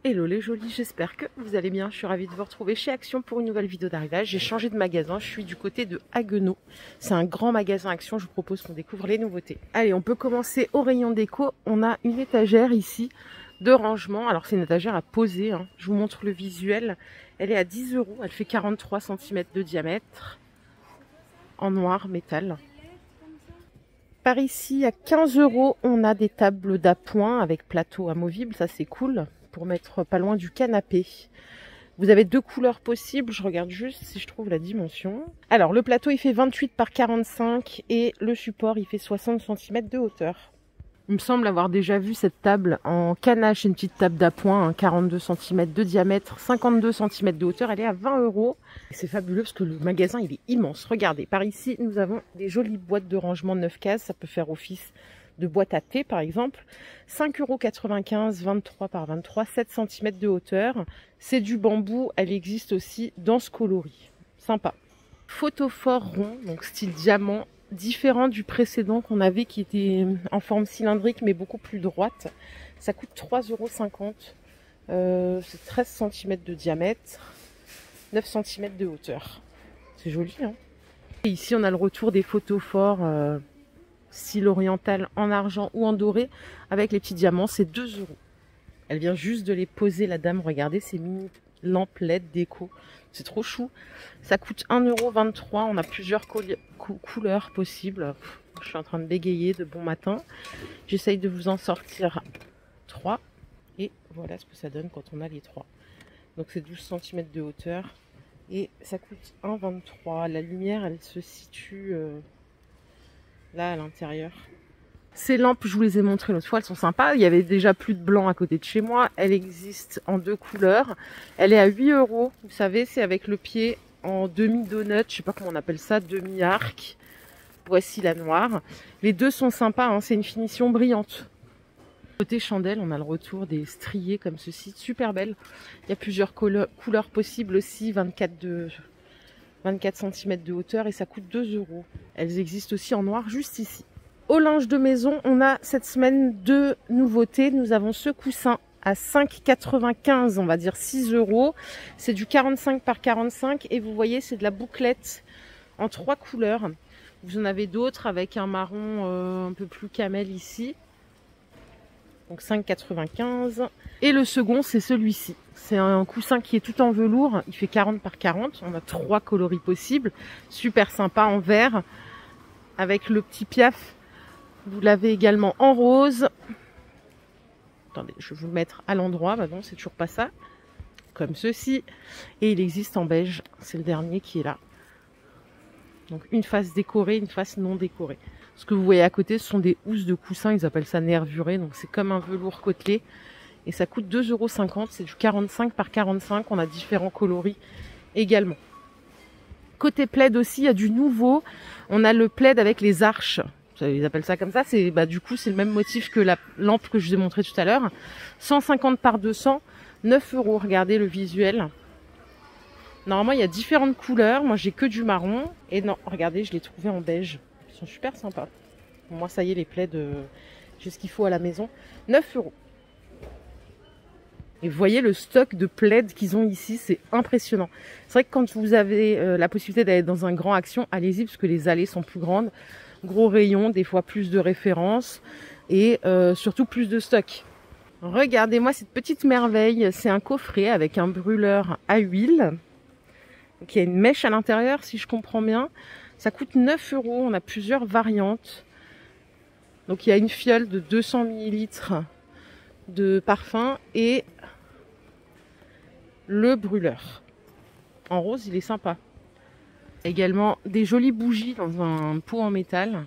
Hello les jolis, j'espère que vous allez bien. Je suis ravie de vous retrouver chez Action pour une nouvelle vidéo d'arrivage. J'ai changé de magasin, je suis du côté de Haguenau. C'est un grand magasin Action, je vous propose qu'on découvre les nouveautés. Allez, on peut commencer au rayon déco. On a une étagère ici de rangement. Alors c'est une étagère à poser, hein. Je vous montre le visuel. Elle est à 10 €, elle fait 43 cm de diamètre, en noir métal. Par ici, à 15 €, on a des tables d'appoint avec plateau amovible, ça c'est cool, pour mettre pas loin du canapé. Vous avez deux couleurs possibles, je regarde juste si je trouve la dimension. Alors le plateau il fait 28 par 45 et le support il fait 60 cm de hauteur. Il me semble avoir déjà vu cette table en canache, une petite table d'appoint, 42 cm de diamètre, 52 cm de hauteur, elle est à 20 €. C'est fabuleux parce que le magasin il est immense. Regardez, par ici nous avons des jolies boîtes de rangement 9 cases, ça peut faire office de boîte à thé par exemple. 5,95 €, 23 par 23, 7 cm de hauteur. C'est du bambou, elle existe aussi dans ce coloris. Sympa. Photophore rond, donc style diamant, différent du précédent qu'on avait qui était en forme cylindrique mais beaucoup plus droite. Ça coûte 3,50 €. C'est 13 cm de diamètre, 9 cm de hauteur. C'est joli, hein. Et ici on a le retour des photophores style oriental en argent ou en doré avec les petits diamants, c'est 2 €. Elle vient juste de les poser la dame, regardez ces mini lampes LED déco, c'est trop chou. Ça coûte 1,23 €, on a plusieurs couleurs possibles. Je suis en train de bégayer de bon matin. J'essaye de vous en sortir 3 et voilà ce que ça donne quand on a les 3. Donc c'est 12 cm de hauteur et ça coûte 1,23 €. La lumière elle se situe là à l'intérieur. Ces lampes, je vous les ai montrées l'autre fois, elles sont sympas. Il y avait déjà plus de blanc à côté de chez moi. Elle existe en deux couleurs. Elle est à 8 €. Vous savez, c'est avec le pied en demi-donut, je sais pas comment on appelle ça, demi-arc. Voici la noire. Les deux sont sympas, hein, c'est une finition brillante. Côté chandelle, on a le retour des striés comme ceci, super belle. Il y a plusieurs couleurs possibles aussi, 24 cm de hauteur et ça coûte 2 €. Elles existent aussi en noir juste ici. Au linge de maison, on a cette semaine deux nouveautés. Nous avons ce coussin à 5,95 €, on va dire 6 €. C'est du 45 par 45 et vous voyez, c'est de la bouclette en 3 couleurs. Vous en avez d'autres avec un marron un peu plus camel ici. Donc 5,95 €. Et le second, c'est celui-ci. C'est un coussin qui est tout en velours. Il fait 40 par 40. On a 3 coloris possibles. Super sympa en vert. Avec le petit piaf. Vous l'avez également en rose. Attendez, je vais vous le mettre à l'endroit. Bah non, c'est toujours pas ça. Comme ceci. Et il existe en beige. C'est le dernier qui est là. Donc une face décorée, une face non décorée. Ce que vous voyez à côté, ce sont des housses de coussins. Ils appellent ça nervuré. Donc c'est comme un velours côtelé. Et ça coûte 2,50 €. C'est du 45 par 45. On a différents coloris également. Côté plaid aussi, il y a du nouveau. On a le plaid avec les arches. Ils appellent ça comme ça. Du coup, c'est le même motif que la lampe que je vous ai montré tout à l'heure. 150 par 200, 9 €. Regardez le visuel. Normalement, il y a différentes couleurs. Moi, j'ai que du marron. Et non, regardez, je l'ai trouvé en beige. Ils sont super sympas. Pour moi, ça y est, les plaids, j'ai ce qu'il faut à la maison. 9 €. Et vous voyez le stock de plaids qu'ils ont ici, c'est impressionnant. C'est vrai que quand vous avez la possibilité d'aller dans un grand Action, allez-y parce que les allées sont plus grandes. Gros rayons, des fois plus de références et surtout plus de stock. Regardez-moi cette petite merveille. C'est un coffret avec un brûleur à huile. Donc il y a une mèche à l'intérieur si je comprends bien. Ça coûte 9 €. On a plusieurs variantes. Donc il y a une fiole de 200 ml de parfum et le brûleur. En rose, il est sympa. Également des jolies bougies dans un pot en métal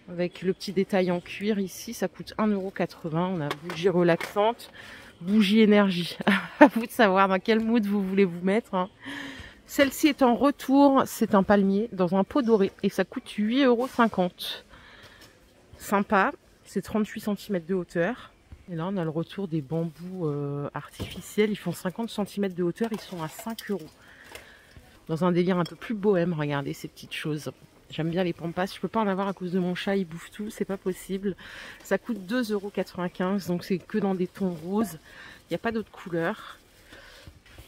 avec le petit détail en cuir ici. Ça coûte 1,80 €. On a bougie relaxante, bougie énergie. À vous de savoir dans quel mood vous voulez vous mettre, hein. Celle-ci est en retour. C'est un palmier dans un pot doré et ça coûte 8,50 €. Sympa. C'est 38 cm de hauteur. Et là, on a le retour des bambous artificiels. Ils font 50 cm de hauteur. Ils sont à 5 €. Dans un délire un peu plus bohème, regardez ces petites choses. J'aime bien les pampas. Je peux pas en avoir à cause de mon chat. Il bouffe tout. C'est pas possible. Ça coûte 2,95 €. Donc, c'est que dans des tons roses. Il n'y a pas d'autres couleurs.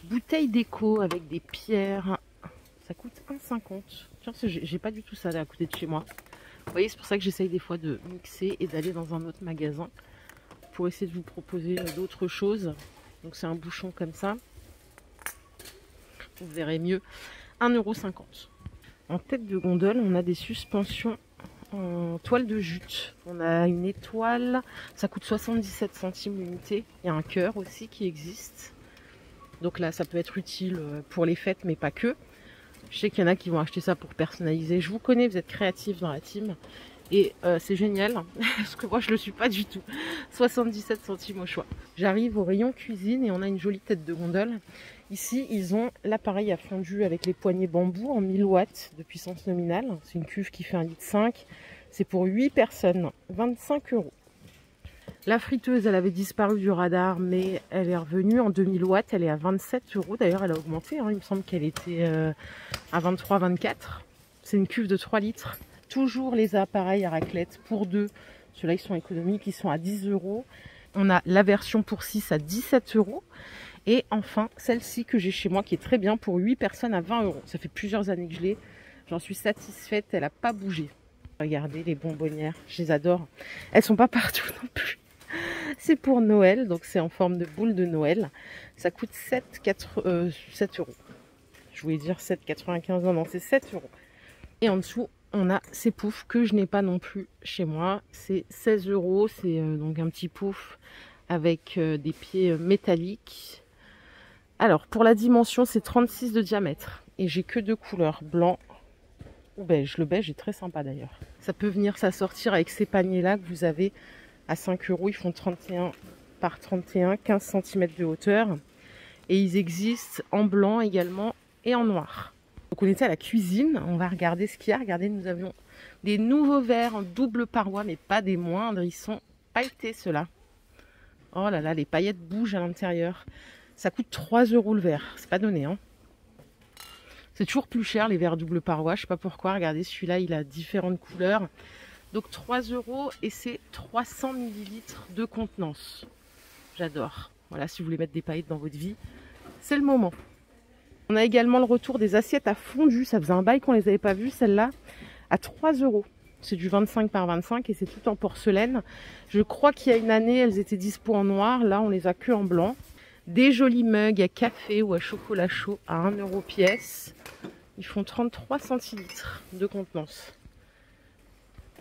Bouteille déco avec des pierres. Ça coûte 1,50. Tiens, j'ai pas du tout ça là à côté de chez moi. Vous voyez, c'est pour ça que j'essaye des fois de mixer et d'aller dans un autre magasin pour essayer de vous proposer d'autres choses. Donc c'est un bouchon comme ça. Vous verrez mieux. 1,50 €. En tête de gondole, on a des suspensions en toile de jute. On a une étoile, ça coûte 77 centimes l'unité. Il y a un cœur aussi qui existe. Donc là, ça peut être utile pour les fêtes, mais pas que. Je sais qu'il y en a qui vont acheter ça pour personnaliser. Je vous connais, vous êtes créatifs dans la team. Et c'est génial, parce que moi je le suis pas du tout. 77 centimes au choix. J'arrive au rayon cuisine et on a une jolie tête de gondole. Ici, ils ont l'appareil à fondu avec les poignées bambou en 1000 watts de puissance nominale. C'est une cuve qui fait 1,5 litre. C'est pour 8 personnes, 25 €. La friteuse, elle avait disparu du radar, mais elle est revenue en 2000 watts. Elle est à 27 €. D'ailleurs, elle a augmenté. Hein. Il me semble qu'elle était à 23, 24. C'est une cuve de 3 litres. Toujours les appareils à raclette pour 2. Ceux-là, ils sont économiques. Ils sont à 10 €. On a la version pour 6 à 17 €. Et enfin, celle-ci que j'ai chez moi, qui est très bien, pour 8 personnes à 20 €. Ça fait plusieurs années que je l'ai. J'en suis satisfaite. Elle n'a pas bougé. Regardez les bonbonnières. Je les adore. Elles sont pas partout non plus. C'est pour Noël, donc c'est en forme de boule de Noël. Ça coûte 7 €. Je voulais dire 7,95 €, non, c'est 7 €. Et en dessous, on a ces poufs que je n'ai pas non plus chez moi. C'est 16 €, c'est donc un petit pouf avec des pieds métalliques. Alors, pour la dimension, c'est 36 de diamètre. Et j'ai que 2 couleurs, blanc ou beige. Le beige est très sympa d'ailleurs. Ça peut venir s'assortir avec ces paniers-là que vous avez à 5 €, ils font 31 par 31, 15 cm de hauteur. Et ils existent en blanc également et en noir. Donc on était à la cuisine, on va regarder ce qu'il y a. Regardez, nous avions des nouveaux verres en double paroi, mais pas des moindres. Ils sont pailletés ceux-là. Oh là là, les paillettes bougent à l'intérieur. Ça coûte 3 € le verre, c'est pas donné. Hein. C'est toujours plus cher les verres double paroi, je sais pas pourquoi. Regardez, celui-là, il a différentes couleurs. Donc 3 € et c'est 300 ml de contenance. J'adore. Voilà, si vous voulez mettre des paillettes dans votre vie, c'est le moment. On a également le retour des assiettes à fondu. Ça faisait un bail qu'on les avait pas vues, celles-là, à 3 €. C'est du 25 par 25 et c'est tout en porcelaine. Je crois qu'il y a une année, elles étaient dispo en noir. Là, on les a que en blanc. Des jolis mugs à café ou à chocolat chaud à 1 € pièce. Ils font 33 centilitres de contenance.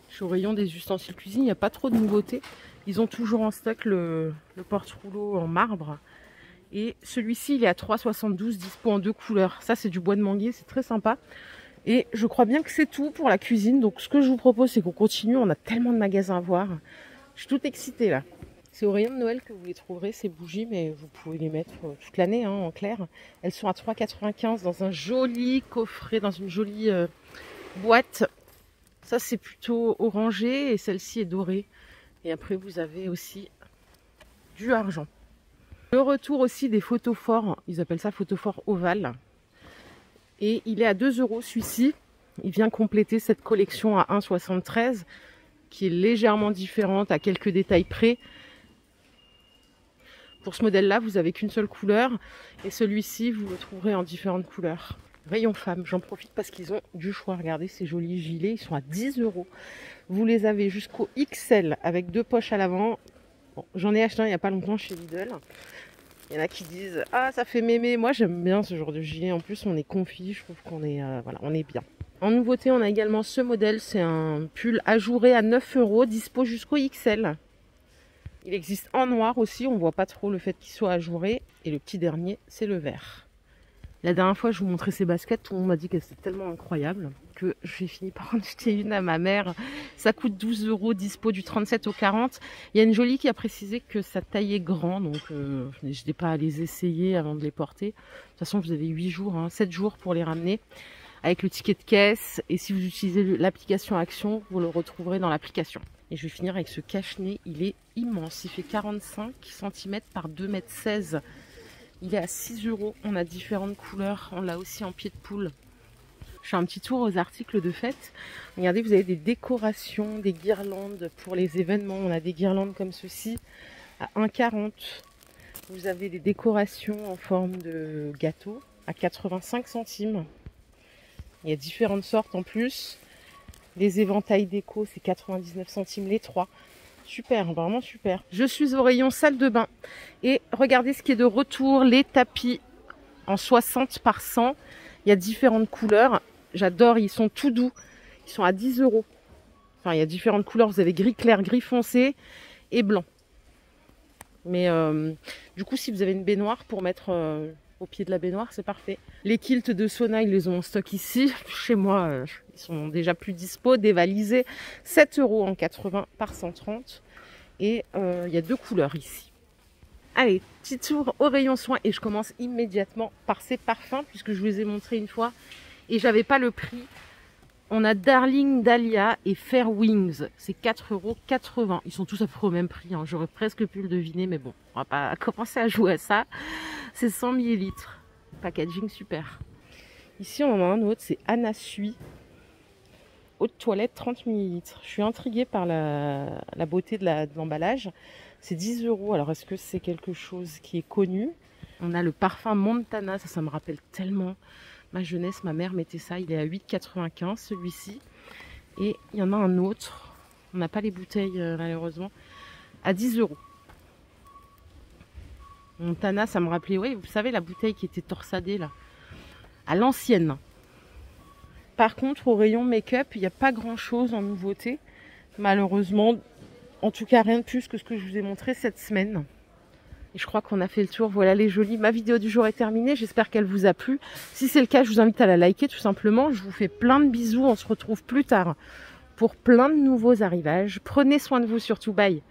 Je suis au rayon des ustensiles cuisine, il n'y a pas trop de nouveautés. Ils ont toujours en stock le porte-rouleau en marbre. Et celui-ci, il est à 3,72, dispo en 2 couleurs. Ça, c'est du bois de manguier, c'est très sympa. Et je crois bien que c'est tout pour la cuisine. Donc, ce que je vous propose, c'est qu'on continue. On a tellement de magasins à voir. Je suis toute excitée, là. C'est au rayon de Noël que vous les trouverez, ces bougies. Mais vous pouvez les mettre toute l'année, hein, en clair. Elles sont à 3,95 dans un joli coffret, dans une jolie boîte. Ça, c'est plutôt orangé et celle-ci est dorée. Et après, vous avez aussi du argent. Le retour aussi des photophores, ils appellent ça photophore ovale. Et il est à 2 € celui-ci. Il vient compléter cette collection à 1,73 qui est légèrement différente à quelques détails près. Pour ce modèle-là, vous n'avez qu'une seule couleur. Et celui-ci, vous le trouverez en différentes couleurs. Rayon femme, j'en profite parce qu'ils ont du choix. Regardez ces jolis gilets, ils sont à 10 €. Vous les avez jusqu'au XL avec 2 poches à l'avant. Bon, j'en ai acheté un il n'y a pas longtemps chez Lidl. Il y en a qui disent « Ah, ça fait mémé ». Moi, j'aime bien ce genre de gilet. En plus, on est confit. Je trouve qu'on est, voilà, on est bien. En nouveauté, on a également ce modèle. C'est un pull ajouré à 9 €, dispo jusqu'au XL. Il existe en noir aussi. On ne voit pas trop le fait qu'il soit ajouré. Et le petit dernier, c'est le vert. La dernière fois, je vous montrais ces baskets, tout le monde m'a dit qu'elles étaient tellement incroyables que j'ai fini par en acheter une à ma mère. Ça coûte 12 €, dispo du 37 au 40. Il y a une jolie qui a précisé que sa taille est grand, donc je n'ai pas à les essayer avant de les porter. De toute façon, vous avez 8 jours, 7 jours pour les ramener avec le ticket de caisse. Et si vous utilisez l'application Action, vous le retrouverez dans l'application. Et je vais finir avec ce cache-nez. Il est immense. Il fait 45 cm par 2,16 m. Il est à 6 €. On a différentes couleurs. On l'a aussi en pied de poule. Je fais un petit tour aux articles de fête. Regardez, vous avez des décorations, des guirlandes pour les événements. On a des guirlandes comme ceci à 1,40 €. Vous avez des décorations en forme de gâteau à 85 centimes. Il y a différentes sortes en plus. Les éventails déco, c'est 99 centimes les 3. Super, vraiment super. Je suis au rayon salle de bain. Et regardez ce qui est de retour, les tapis en 60 par 100. Il y a différentes couleurs. J'adore, ils sont tout doux. Ils sont à 10 €. Enfin, il y a différentes couleurs. Vous avez gris clair, gris foncé et blanc. Mais du coup, si vous avez une baignoire pour mettre au pied de la baignoire, c'est parfait. Les kilts de sauna, ils les ont en stock ici. Chez moi, ils sont déjà plus dispo, dévalisés. 7 € en 80 par 130. Et il y a 2 couleurs ici. Allez, petit tour au rayon soins et je commence immédiatement par ces parfums puisque je vous les ai montrés une fois et j'avais pas le prix. On a Darling Dahlia et Fair Wings, c'est 4,80 €. Ils sont tous à peu près au même prix, hein. J'aurais presque pu le deviner, mais bon, on va pas commencer à jouer à ça. C'est 100 ml, packaging super. Ici, on en a un autre, c'est Anna Sui, eau de toilette 30 ml. Je suis intriguée par la beauté de l'emballage. C'est 10 €, alors est-ce que c'est quelque chose qui est connu? On a le parfum Montana, ça me rappelle tellement ma jeunesse, ma mère mettait ça, il est à 8,95 celui-ci. Et il y en a un autre, on n'a pas les bouteilles malheureusement, à 10 €. Montana, ça me rappelait, oui, vous savez la bouteille qui était torsadée là, à l'ancienne. Par contre, au rayon make-up, il n'y a pas grand-chose en nouveauté, malheureusement. En tout cas, rien de plus que ce que je vous ai montré cette semaine. Et je crois qu'on a fait le tour. Voilà les jolis. Ma vidéo du jour est terminée. J'espère qu'elle vous a plu. Si c'est le cas, je vous invite à la liker tout simplement. Je vous fais plein de bisous. On se retrouve plus tard pour plein de nouveaux arrivages. Prenez soin de vous surtout. Bye.